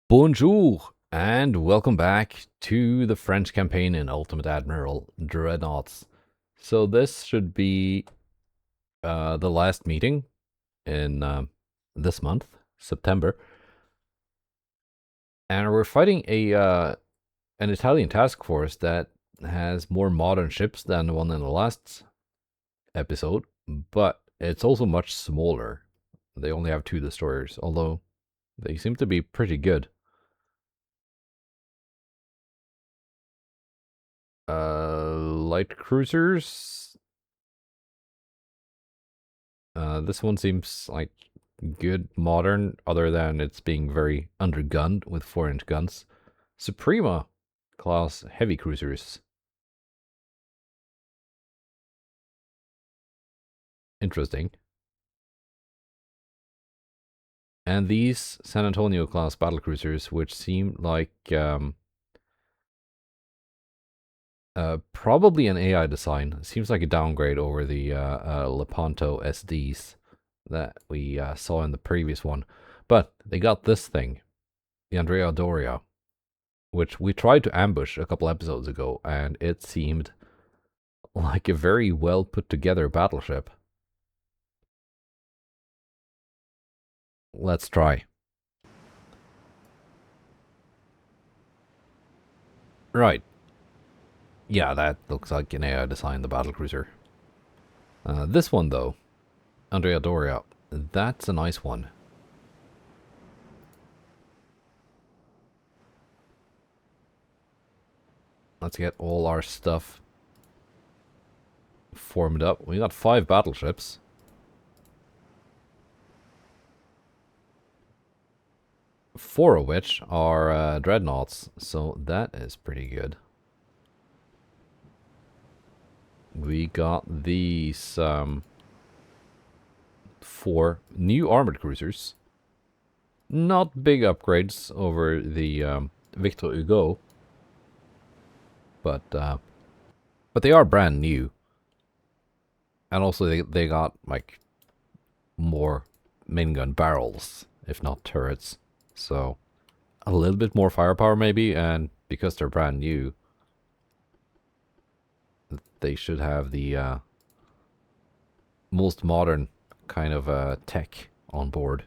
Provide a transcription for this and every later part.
Bonjour, and welcome back to the French campaign in Ultimate Admiral Dreadnoughts. So this should be the last meeting in this month, September, and we're fighting an Italian task force that has more modern ships than the one in the last episode, but it's also much smaller. They only have 2 destroyers, although they seem to be pretty good. Light cruisers. This one seems like good modern, other than it's being very undergunned with 4-inch guns. Suprema class heavy cruisers. Interesting. And these San Antonio class battle cruisers, which seem like probably an AI design. Seems like a downgrade over the Lepanto SDs that we saw in the previous one. But they got this thing, the Andrea Doria, which we tried to ambush a couple episodes ago, and it seemed like a very well put together battleship. Let's try. Right. Yeah, that looks like an AI designed the battlecruiser. This one, though, Andrea Doria, that's a nice one. Let's get all our stuff formed up. We got 5 battleships. Four of which are dreadnoughts, so that is pretty good. We got these 4 new armored cruisers. Not big upgrades over the Victor Hugo, but they are brand new. And also they got like more main gun barrels, if not turrets. So a little bit more firepower maybe, and because they're brand new, they should have the most modern kind of tech on board.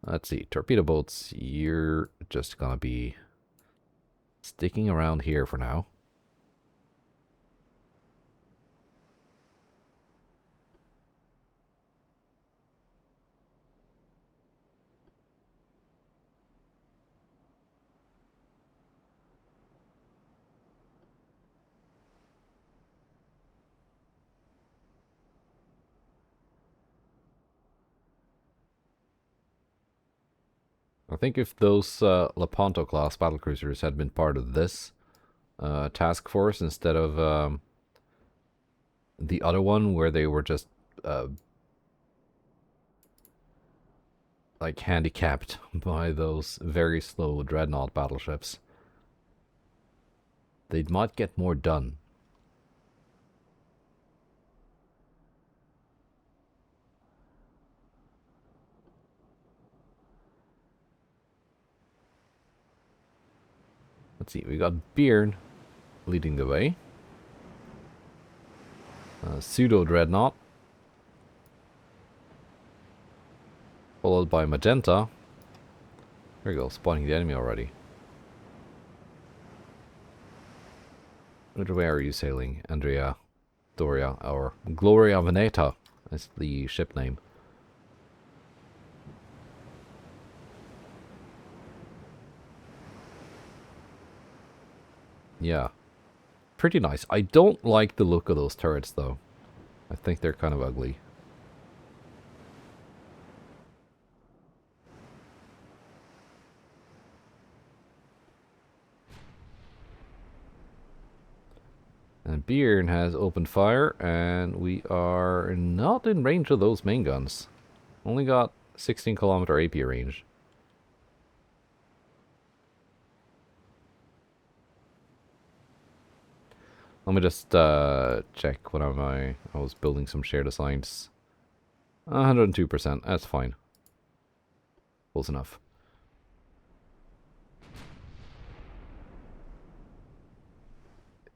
Let's see, torpedo boats, you're just gonna be sticking around here for now. I think if those Lepanto class battlecruisers had been part of this task force instead of the other one where they were just like handicapped by those very slow dreadnought battleships, they might get more done. Let's see, we got Bearn leading the way. Pseudo dreadnought, followed by Magenta. There we go, spotting the enemy already. Which way are you sailing, Andrea Doria, or Gloria Veneta? That's the ship name. Yeah, pretty nice. I don't like the look of those turrets, though. I think they're kind of ugly. And Bearn has opened fire, and we are not in range of those main guns. Only got 16-kilometer AP range. Let me just check what am I was building some shared assigns. 102%, that's fine. Close enough.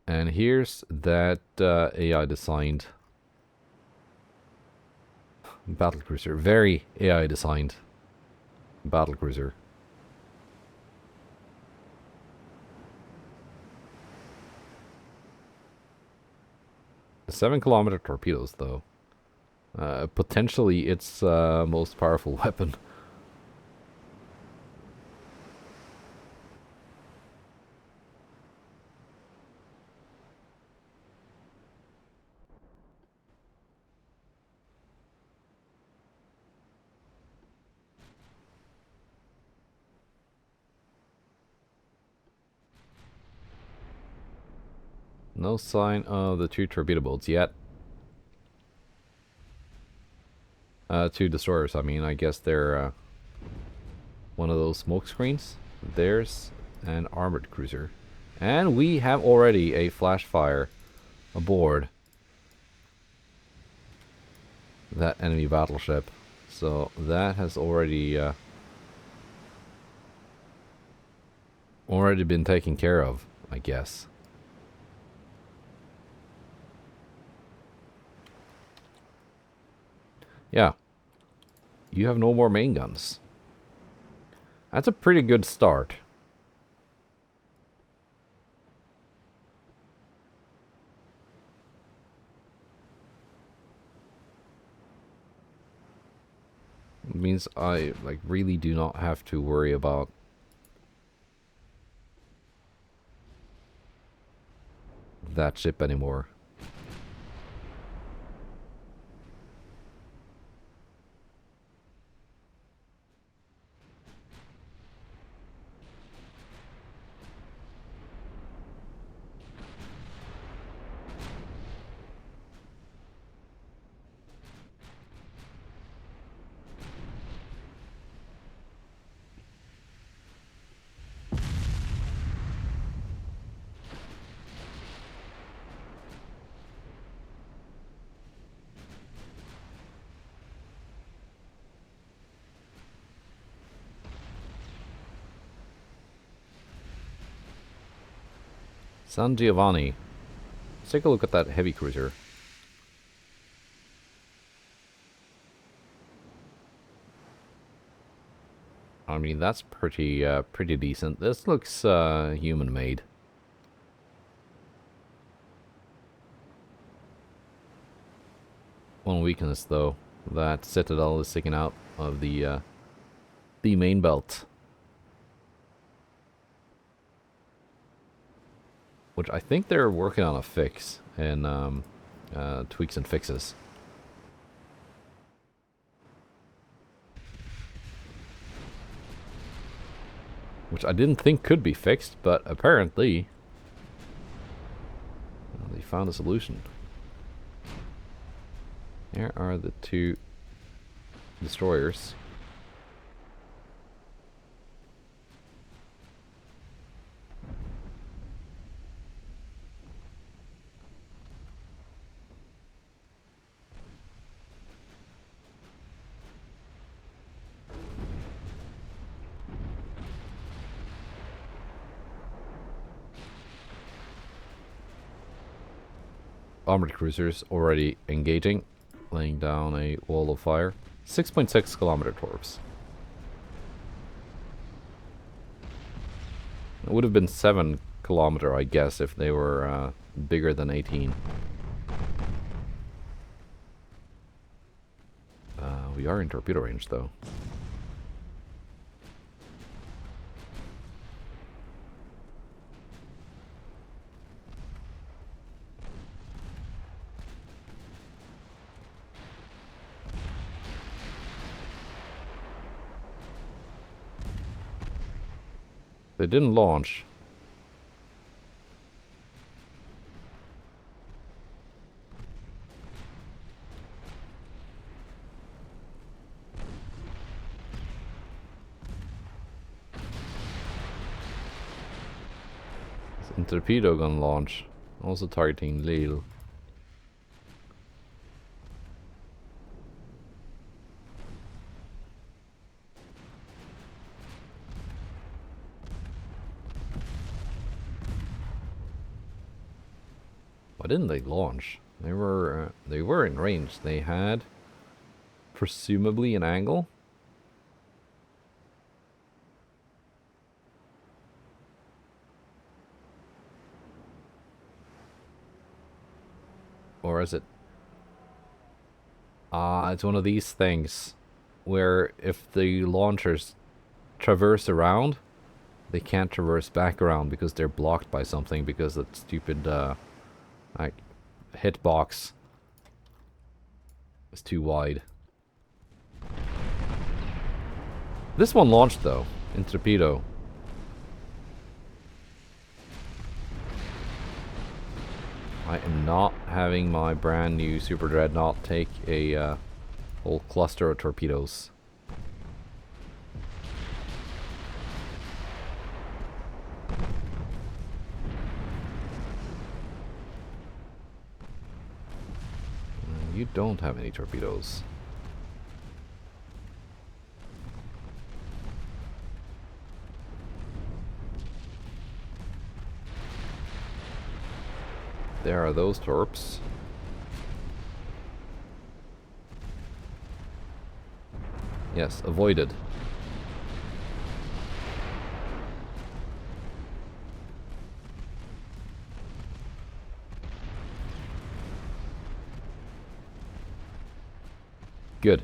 And here's that AI designed battlecruiser. Very AI designed battlecruiser. The 7-kilometer torpedoes, though. Potentially its most powerful weapon. No sign of the 2 torpedo boats yet. 2 destroyers, I mean. I guess they're one of those smoke screens. There's an armored cruiser. And we have already a flash fire aboard that enemy battleship. So that has already been taken care of, I guess. Yeah. You have no more main guns. That's a pretty good start. It means I really do not have to worry about that ship anymore. San Giovanni. Let's take a look at that heavy cruiser. I mean, that's pretty decent. This looks human-made. One weakness, though, that Citadel is sticking out of the main belt, which I think they're working on a fix in tweaks and fixes. Which I didn't think could be fixed, but apparently they found a solution. There are the 2 destroyers. Armored cruisers already engaging, laying down a wall of fire. 6.6 kilometer torps. It would have been 7 kilometer, I guess, if they were bigger than 18. We are in torpedo range, though. They didn't launch. And Torpedo gun launch. Also targeting Lille. Why didn't they launch? They were in range. They had presumably an angle. Or is it? It's one of these things where if the launchers traverse around, they can't traverse back around because they're blocked by something, because that stupid like hitbox is too wide. This one launched though in Torpedo. I am not having my brand new Super Dreadnought take a whole cluster of torpedoes. You don't have any torpedoes. There are those torps. Yes, avoided. Good.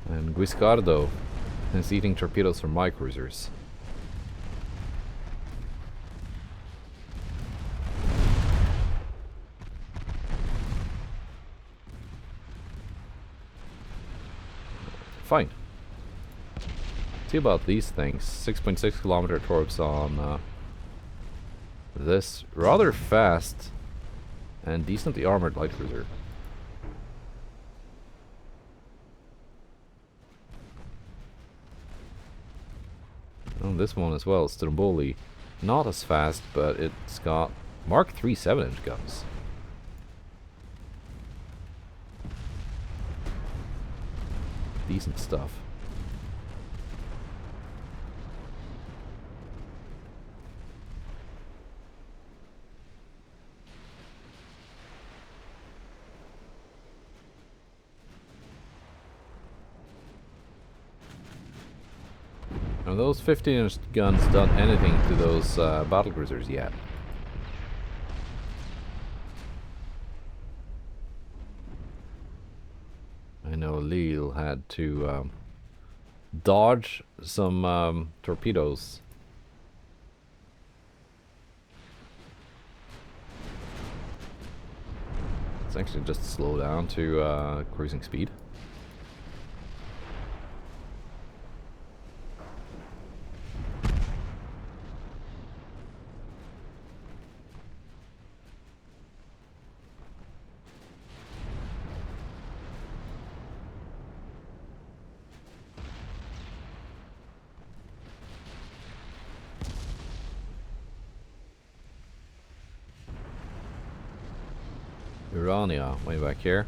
And Guiscardo is eating torpedoes from my cruisers. Fine. See about these things. 6.6 kilometer torps on this rather fast and decently armored light cruiser. And this one as well, Stromboli. Not as fast, but it's got Mark III 7-inch guns. Decent stuff. Have those 15-inch guns done anything to those battlecruisers yet? I know Lille had to dodge some torpedoes. Let's actually just slow down to cruising speed. Urania, way back here.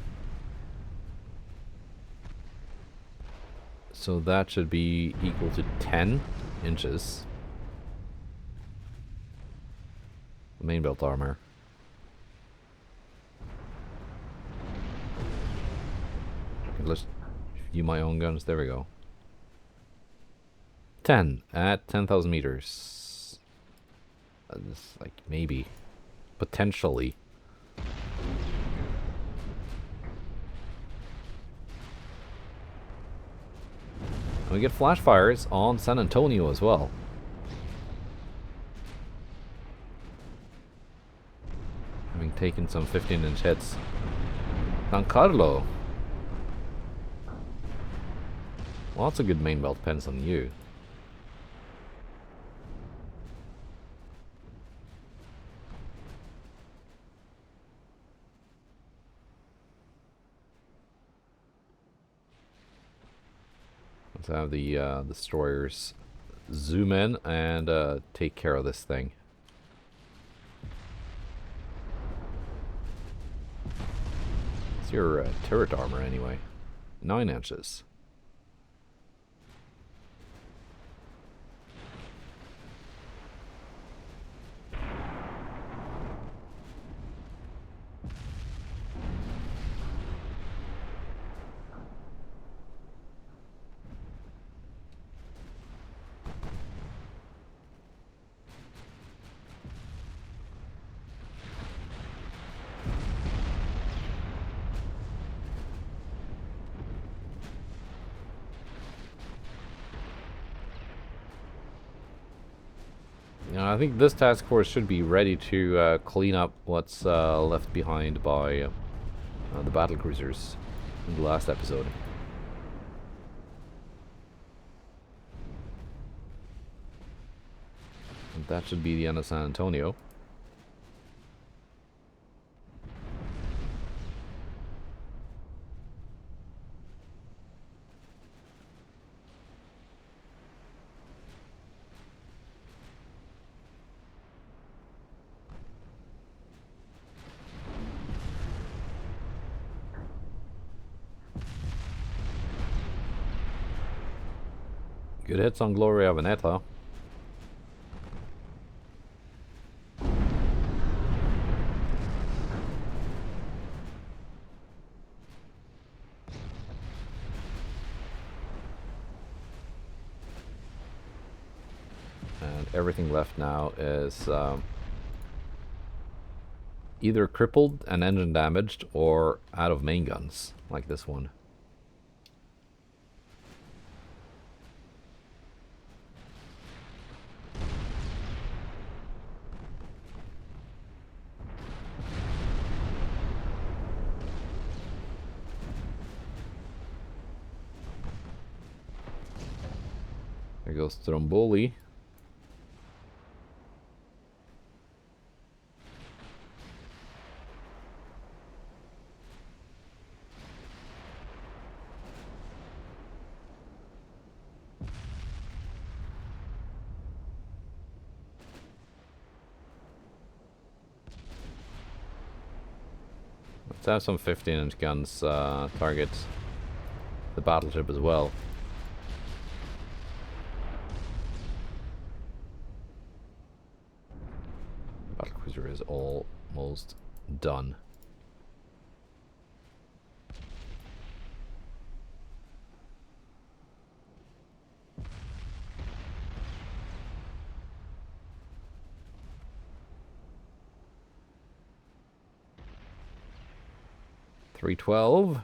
So that should be equal to 10 inches. Main belt armor. Let's view my own guns. There we go. 10 at 10,000 meters. This, like, maybe. Potentially. And we get flash fires on San Antonio as well. Having taken some 15-inch hits. San Carlo. Lots of good main belt pens on you. Let's have the destroyers zoom in and take care of this thing. It's your turret armor anyway. 9 inches. I think this task force should be ready to clean up what's left behind by the battle cruisers in the last episode. And that should be the end of San Antonio. Good hits on Gloria Veneta. And everything left now is either crippled and engine damaged or out of main guns, like this one. There goes Stromboli. Let's have some 15-inch guns target the battleship as well. Battlecruiser is almost done. .312.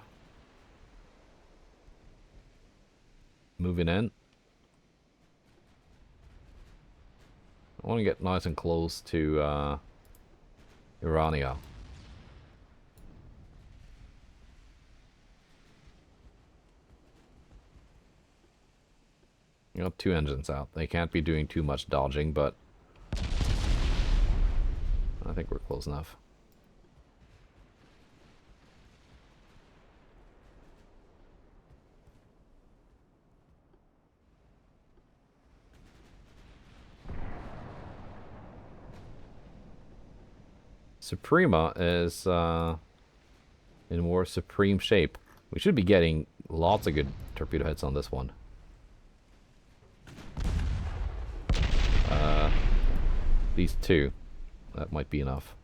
Moving in. I want to get nice and close to Urania. You got 2 engines out. They can't be doing too much dodging, but I think we're close enough. Suprema is in more supreme shape. We should be getting lots of good torpedo hits on this one. These 2. That might be enough.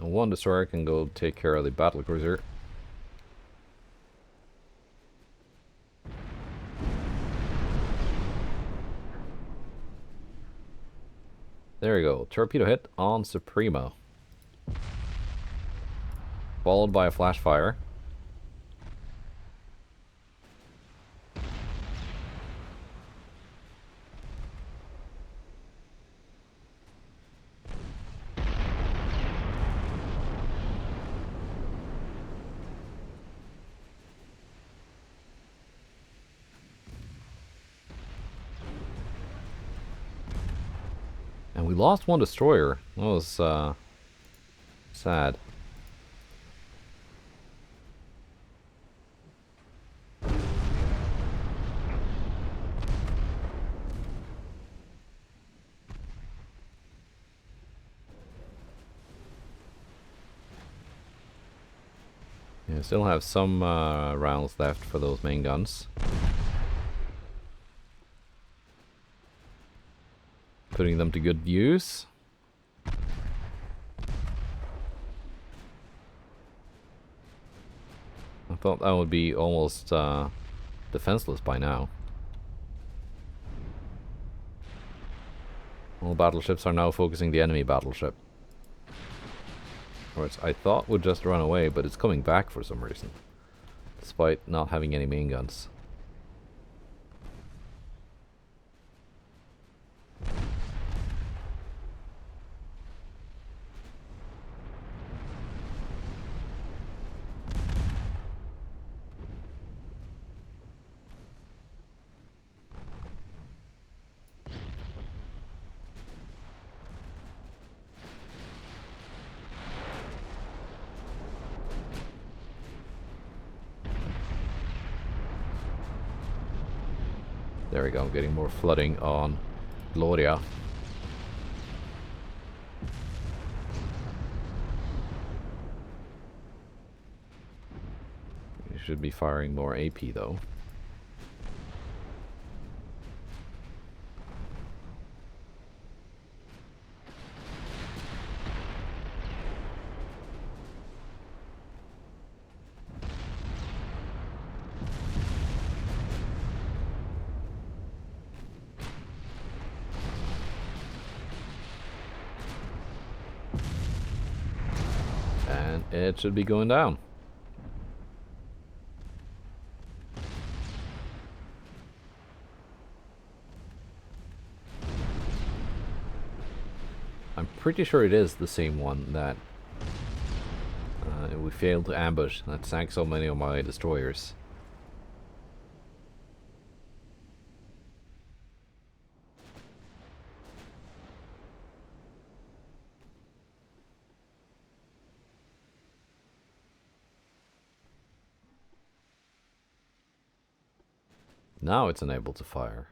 One destroyer can go take care of the battlecruiser. There we go. Torpedo hit on Suprema. Followed by a flash fire. we lost one destroyer. That was sad. Yeah, still have some rounds left for those main guns. Putting them to good use. I thought that would be almost defenseless by now. All battleships are now focusing the enemy battleship. Which I thought would just run away, but it's coming back for some reason. Despite not having any main guns. There we go, I'm getting more flooding on Doria. You should be firing more AP though. And it should be going down. I'm pretty sure it is the same one that we failed to ambush that sank so many of my destroyers. Now it's unable to fire.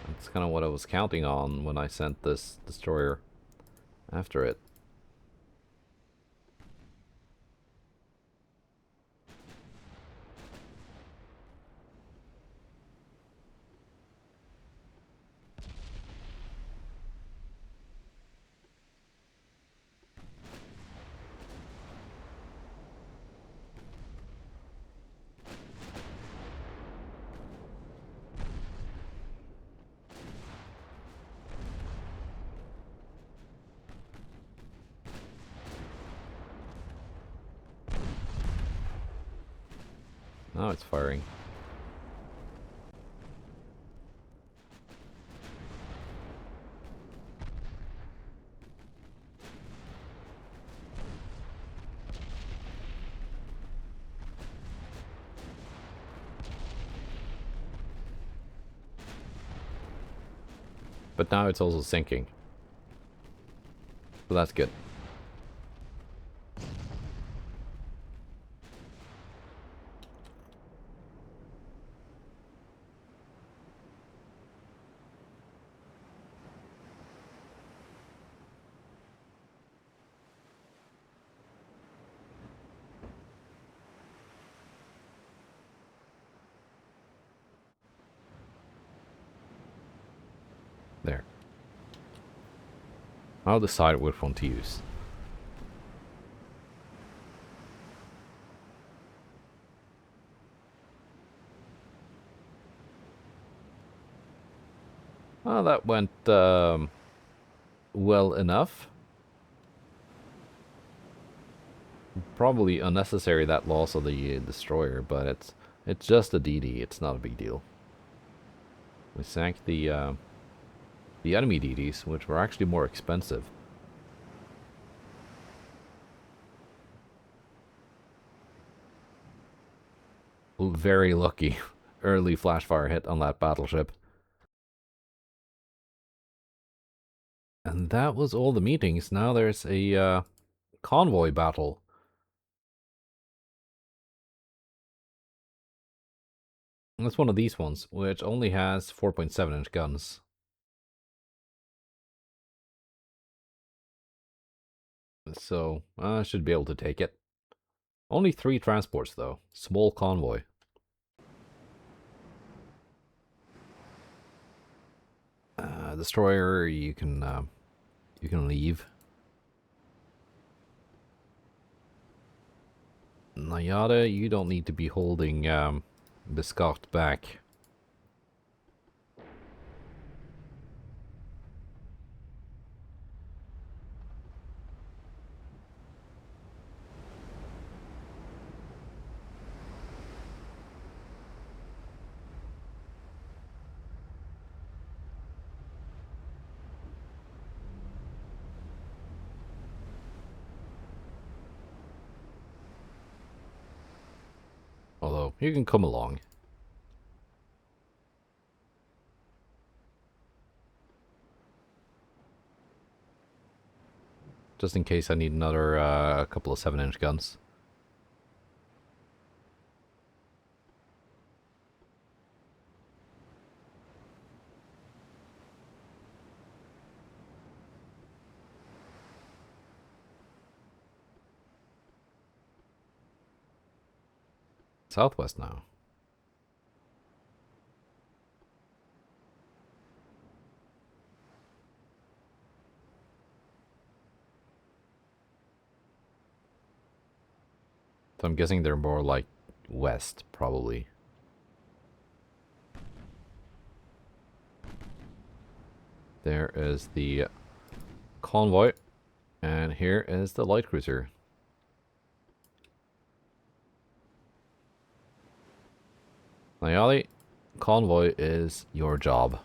That's kind of what I was counting on when I sent this destroyer after it. Now it's firing. But now it's also sinking. So that's good. There. I'll decide which one to use. Well, that went well enough. Probably unnecessary, that loss of the destroyer, but it's just a DD. It's not a big deal. We sank the enemy DDs, which were actually more expensive. Very lucky early flash fire hit on that battleship. And that was all the meetings. Now there's a convoy battle. And that's one of these ones, which only has 4.7-inch guns. So I should be able to take it. Only 3 transports though. Small convoy. Destroyer, you can leave. Nayada, you don't need to be holding Biscot back. Although, you can come along. Just in case I need another couple of 7-inch guns. Southwest now. So I'm guessing they're more like west, probably. There is the convoy, and here is the light cruiser. Nayali, convoy is your job.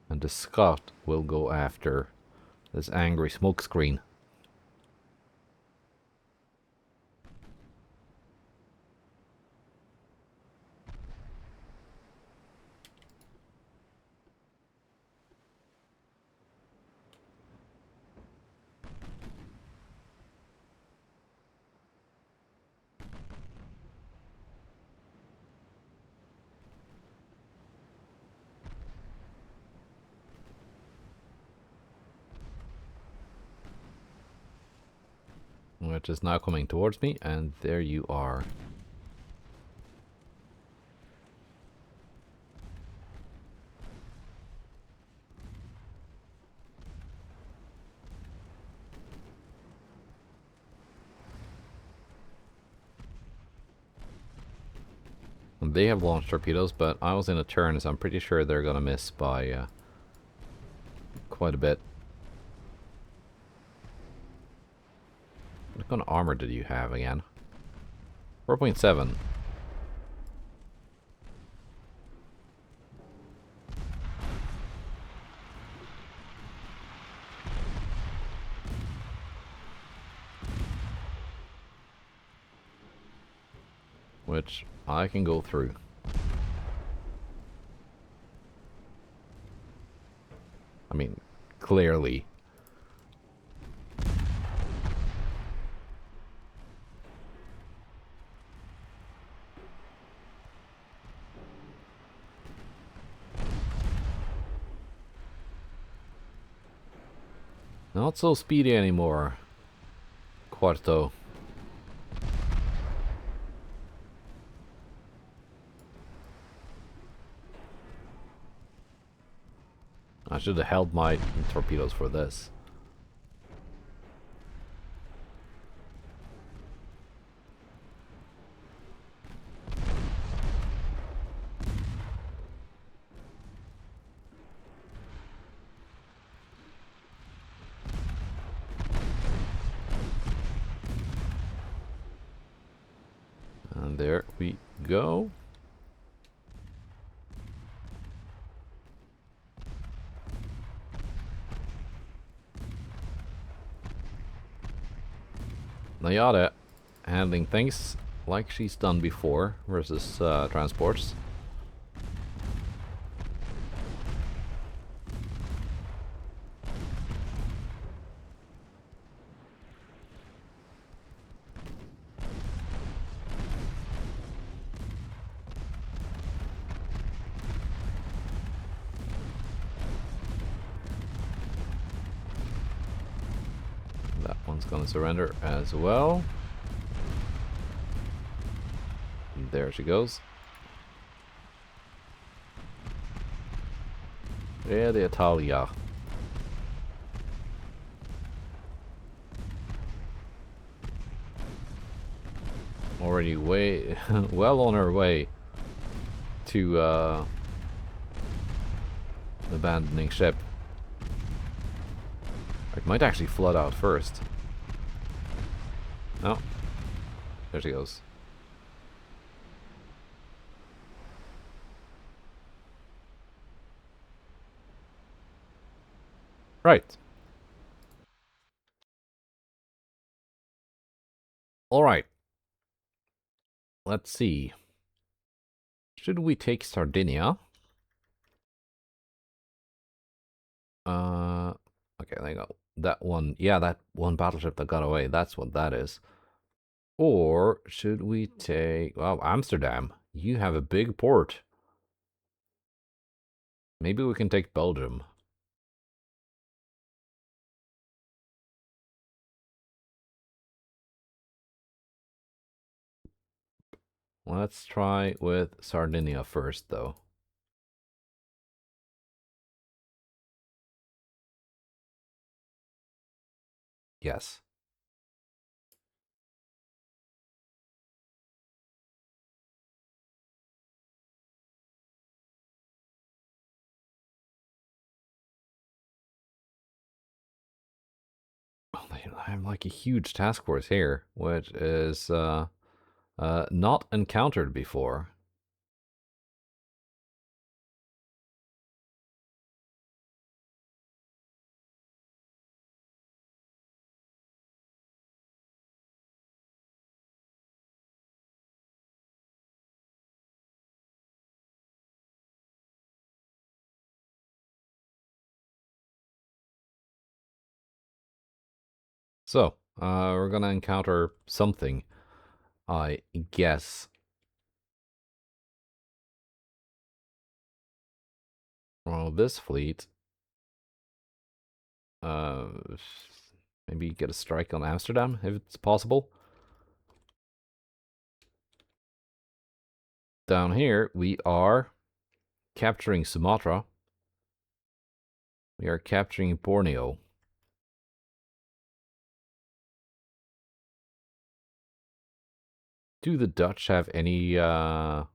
And the Scot will go after this angry smokescreen. Which is now coming towards me, and there you are. They have launched torpedoes, but I was in a turn, so I'm pretty sure they're gonna miss by quite a bit. What kind of armor did you have again? 4.7. Which I can go through. I mean, clearly. Not so speedy anymore, Quarto. I should have held my torpedoes for this. And there we go. Nayada handling things like she's done before versus transports. That one's gonna surrender as well. And there she goes. Rede Italia. Already way well on her way to abandoning ship. It might actually flood out first. No. There she goes. Right. Alright. Let's see. Should we take Sardinia? Okay, there you go. That one, yeah, that one battleship that got away, that's what that is. Or should we take, well, Amsterdam? You have a big port. Maybe we can take Belgium. Let's try with Sardinia first, though. Yes. Oh, they have like a huge task force here, which is not encountered before. So, we're gonna encounter something, I guess. Well, this fleet, uh, maybe get a strike on Amsterdam if it's possible. Down here, we are capturing Sumatra. We are capturing Borneo. Do the Dutch have any, no,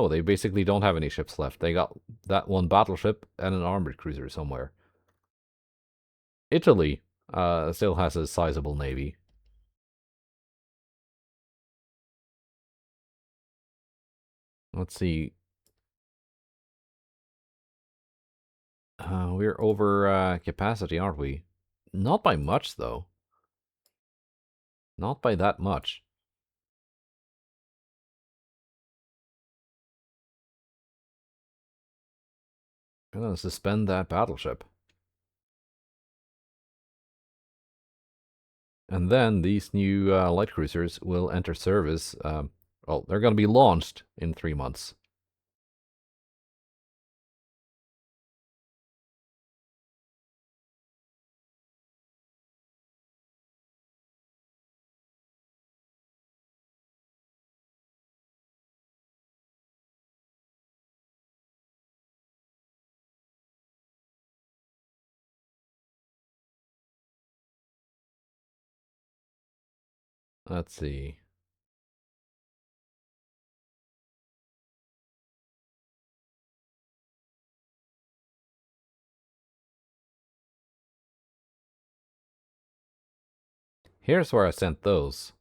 they basically don't have any ships left. They got that one battleship and an armored cruiser somewhere. Italy, still has a sizable navy. Let's see. We're over, capacity, aren't we? Not by much, though. Not by that much. I'm gonna suspend that battleship. And then these new light cruisers will enter service. Well, they're going to be launched in 3 months. Let's see. Here's where I sent those.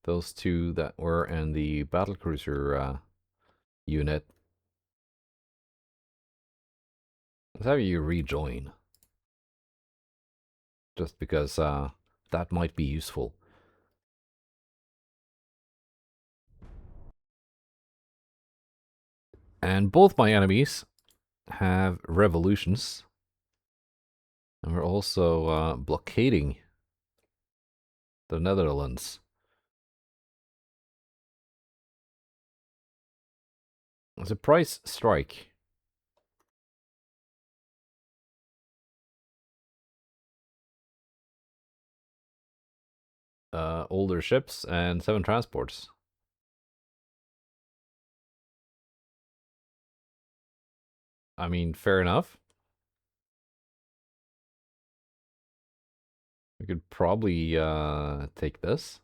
Those two that were in the battlecruiser unit. Let's have you rejoin. Just because that might be useful. And both my enemies have revolutions. And we're also blockading the Netherlands. It's a price strike. Older ships and 7 transports. I mean, fair enough. We could probably take this.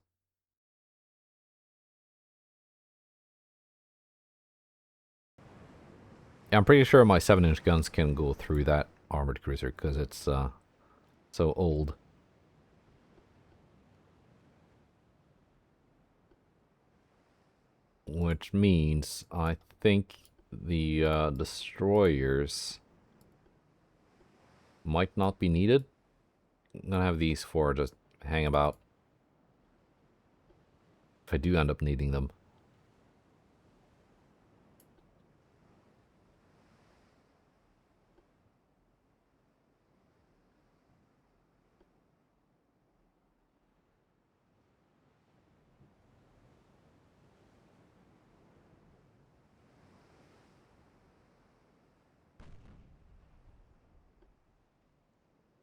Yeah, I'm pretty sure my 7-inch guns can go through that armored cruiser because it's so old. Which means I think the destroyers might not be needed. I'm gonna have these 4 just hang about if I do end up needing them.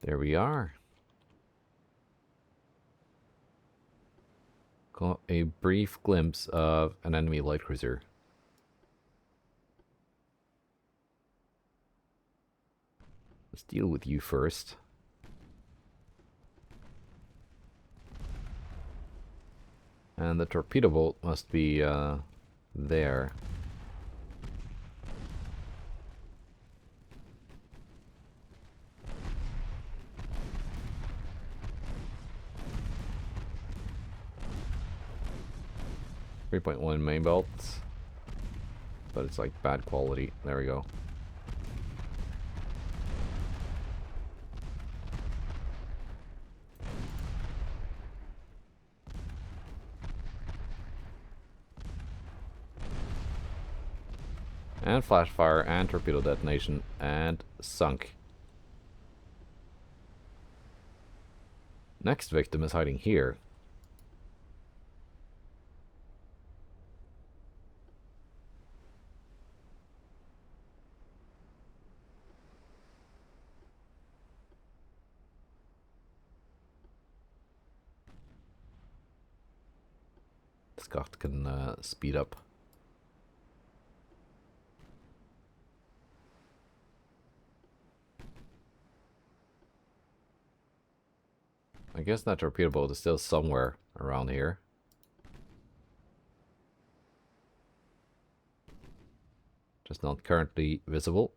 There we are. Got a brief glimpse of an enemy light cruiser. Let's deal with you first. And the torpedo boat must be there. .3.1 main belts, but it's like bad quality. There we go. And flash fire and torpedo detonation and sunk. Next victim is hiding here. Scott can speed up. I guess that torpedo boat is still somewhere around here. Just not currently visible.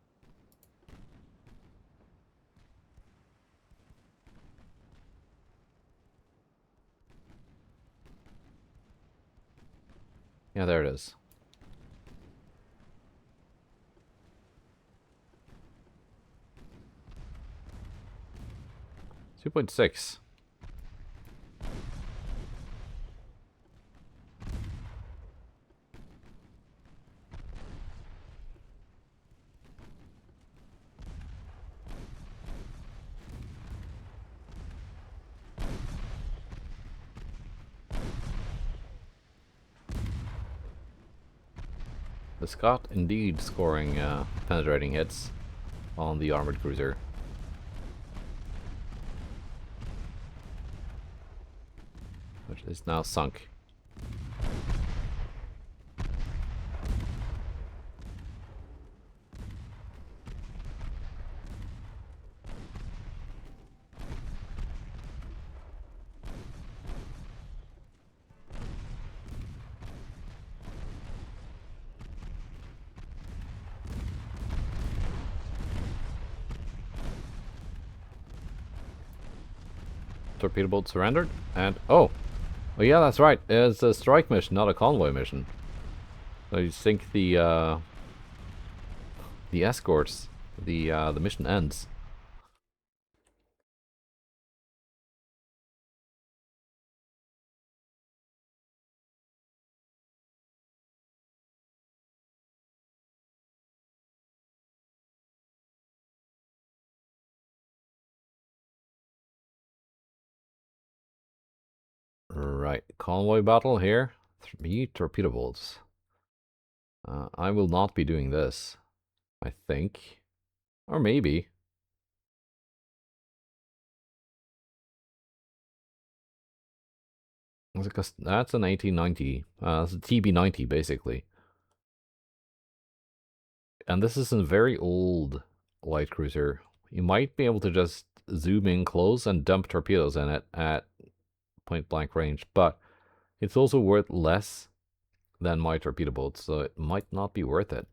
Yeah, there it is. 2.6. The Scott indeed scoring penetrating hits on the armored cruiser. Which is now sunk. Torpedo boat surrendered, and oh yeah, that's right. It's a strike mission, not a convoy mission. So you sink the escorts. The mission ends. Right, convoy battle here. 3 torpedo bolts. I will not be doing this, I think. Or maybe. That's an 1890. That's a TB90, basically. And this is a very old light cruiser. You might be able to just zoom in close and dump torpedoes in it at point blank range, but it's also worth less than my torpedo boats, so it might not be worth it.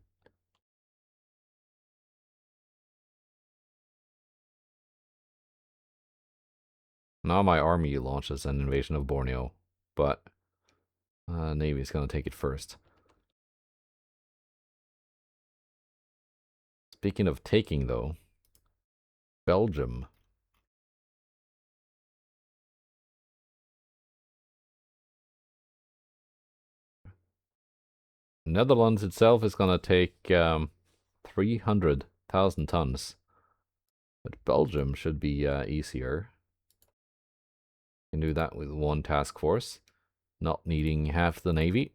Now my army launches an invasion of Borneo, but Navy's gonna take it first. Speaking of taking, though, Belgium. Netherlands itself is gonna take 300,000 tons, but Belgium should be easier. Can do that with 1 task force, not needing half the navy.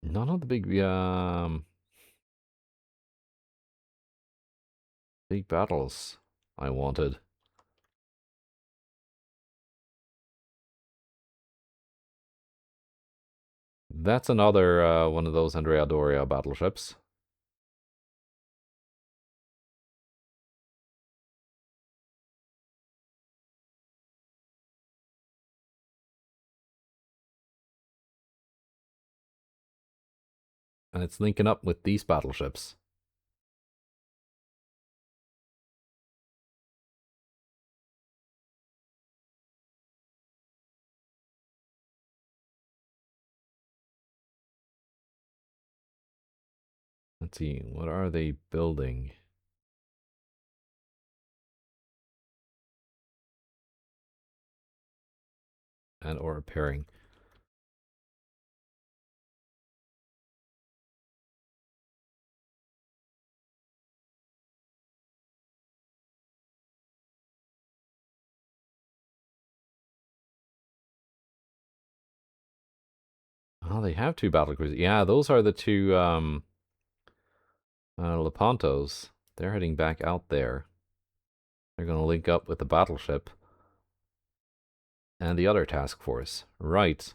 None of the big battles I wanted. That's another one of those Andrea Doria battleships. And it's linking up with these battleships. Let's see, what are they building? And or repairing. Oh, they have 2 battlecruisers. Yeah, those are the 2 Lepantos. They're heading back out there. They're going to link up with the battleship and the other task force. Right.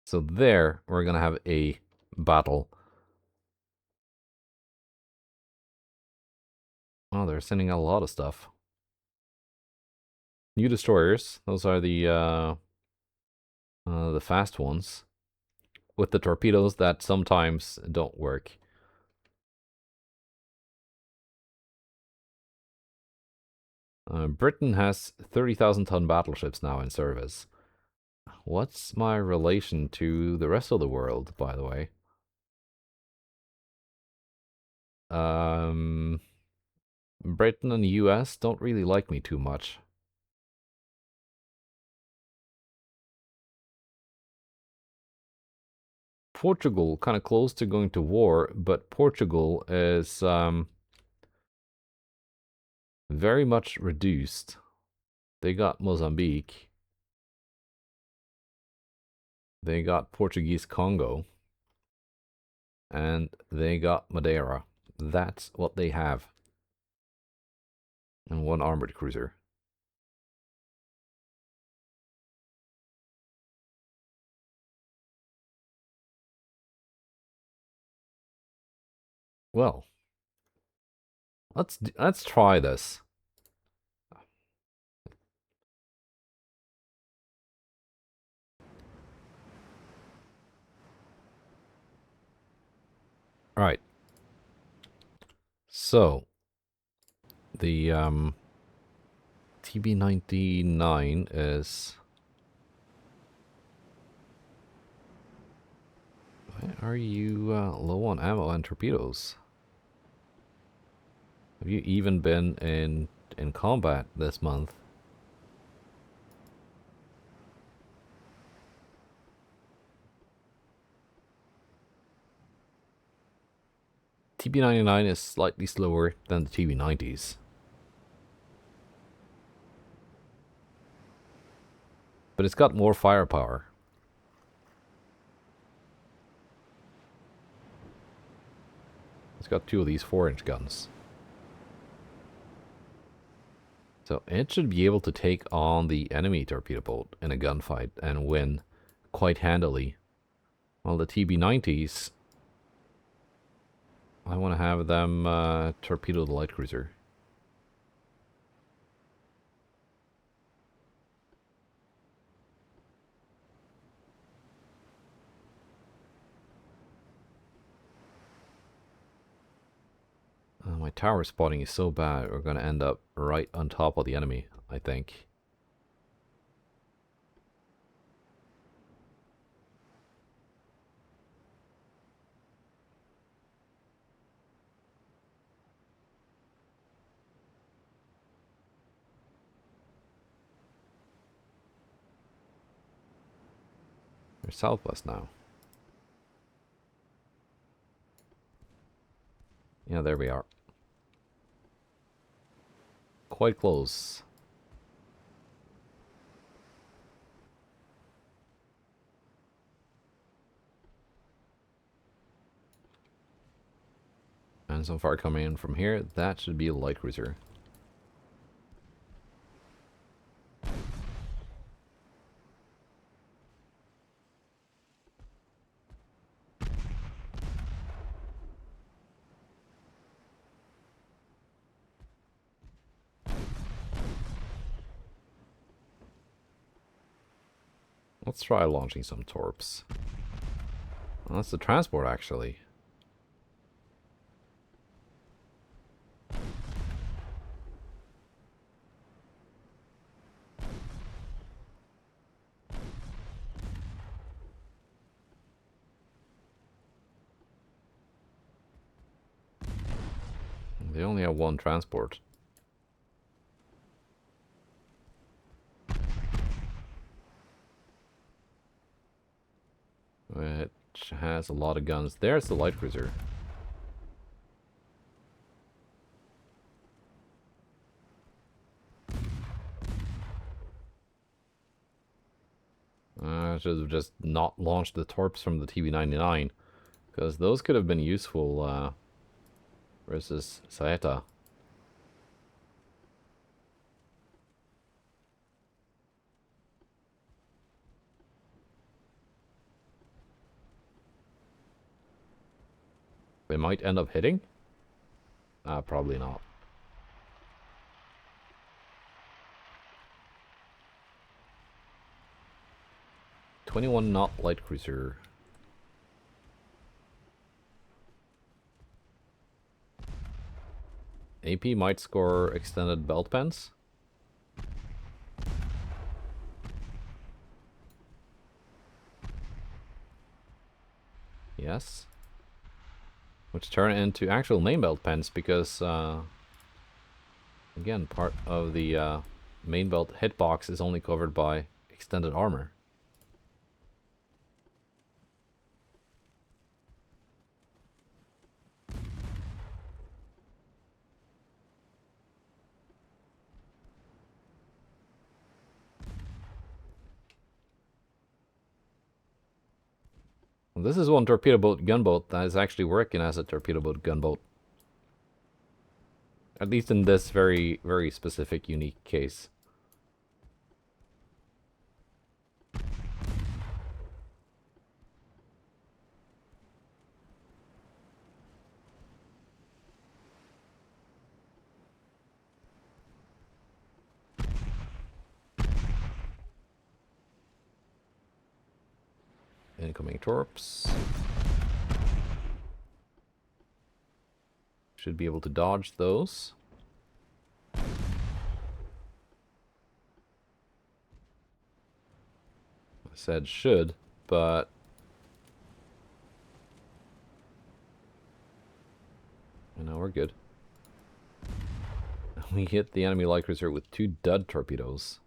So there, we're going to have a battle. Oh, they're sending out a lot of stuff. New destroyers. Those are the fast ones. With the torpedoes that sometimes don't work. Britain has 30,000 ton battleships now in service. What's my relation to the rest of the world, by the way? Britain and the US don't really like me too much. Portugal, kind of close to going to war, but Portugal is very much reduced. They got Mozambique. They got Portuguese Congo. And they got Madeira. That's what they have. And 1 armored cruiser. Well, let's try this. All right. So the TB99 is. Why are you low on ammo and torpedoes? Have you even been in combat this month? TB99 is slightly slower than the TB90s. But it's got more firepower. It's got 2 of these 4-inch guns. So it should be able to take on the enemy torpedo boat in a gunfight and win quite handily. While the TB90s, I want to have them torpedo the light cruiser. My tower spotting is so bad, we're going to end up right on top of the enemy, I think. They're southwest now. Yeah, there we are. Quite close. And some fire coming in from here. That should be a light cruiser. Let's try launching some torps. Well, that's the transport, actually. They only have 1 transport. Which has a lot of guns. There's the light cruiser. I should have just not launched the torps from the TB99, because those could have been useful versus Saeta. They might end up hitting? Probably not. .21 knot light cruiser. AP might score extended belt pens. Yes. Which turn into actual main belt pens because, again, part of the main belt hitbox is only covered by extended armor. Well, this is one torpedo boat gunboat that is actually working as a torpedo boat gunboat. At least in this very, very specific, unique case. Incoming torps. Should be able to dodge those. I said should, but no, we're good. We hit the enemy light cruiser with 2 dud torpedoes.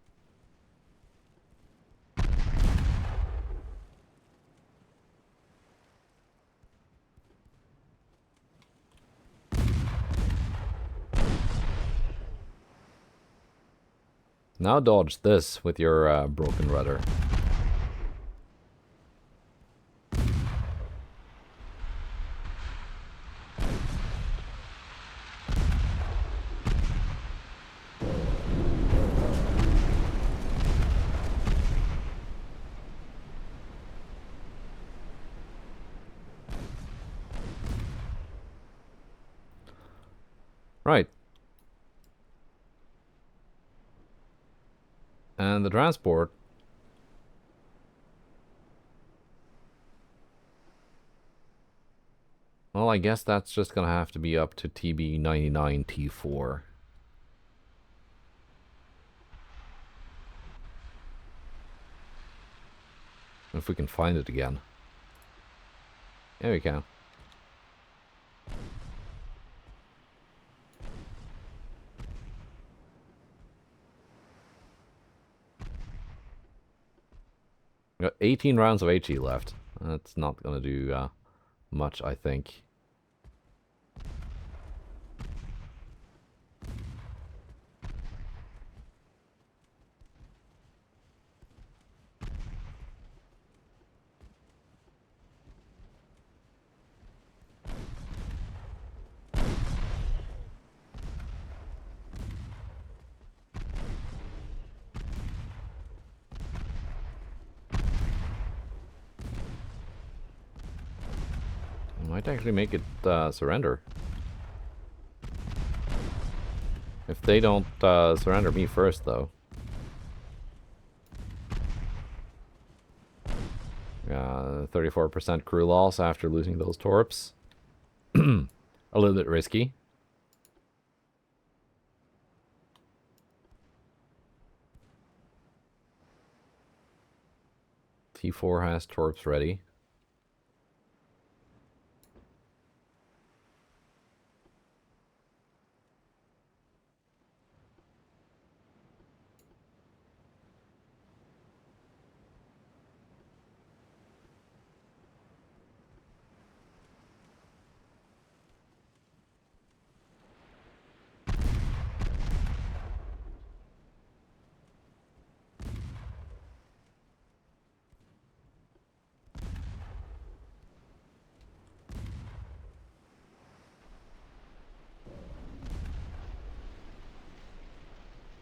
Now dodge this with your broken rudder. Right. And the transport. Well, I guess that's just gonna have to be up to TB99 T4. If we can find it again. Yeah, we can. We got 18 rounds of HE left. That's not gonna do much, I think. Might actually make it surrender. If they don't surrender me first, though. 34% crew loss after losing those torps. A little bit risky. T4 has torps ready.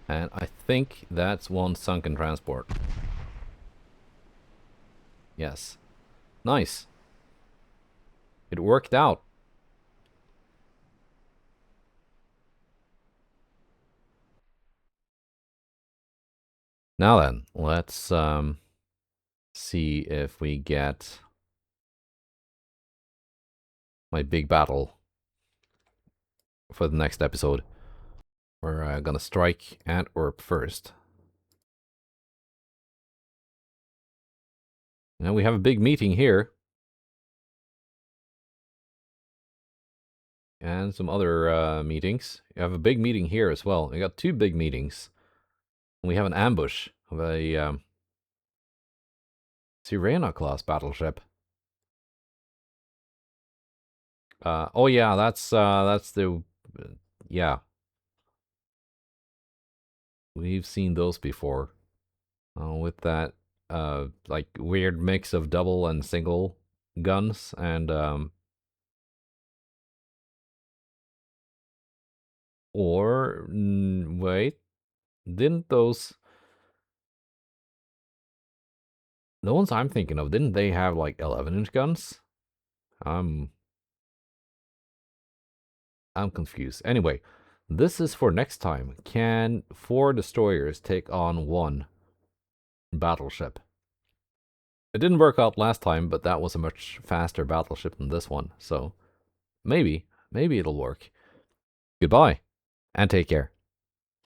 And I think that's one sunken transport. Yes. Nice. It worked out. Now then, let's see if we get my big battle for the next episode. We're gonna strike Antwerp first. Now we have a big meeting here. And some other meetings. We have a big meeting here as well. We got 2 big meetings. We have an ambush of a Sirena class battleship. Oh yeah, that's the yeah. We've seen those before. With that like weird mix of double and single guns and or wait, didn't those the ones I'm thinking of, didn't they have like 11-inch guns? I'm confused. Anyway, this is for next time. Can 4 destroyers take on 1 battleship? It didn't work out last time, but that was a much faster battleship than this one. So maybe it'll work. Goodbye, and take care.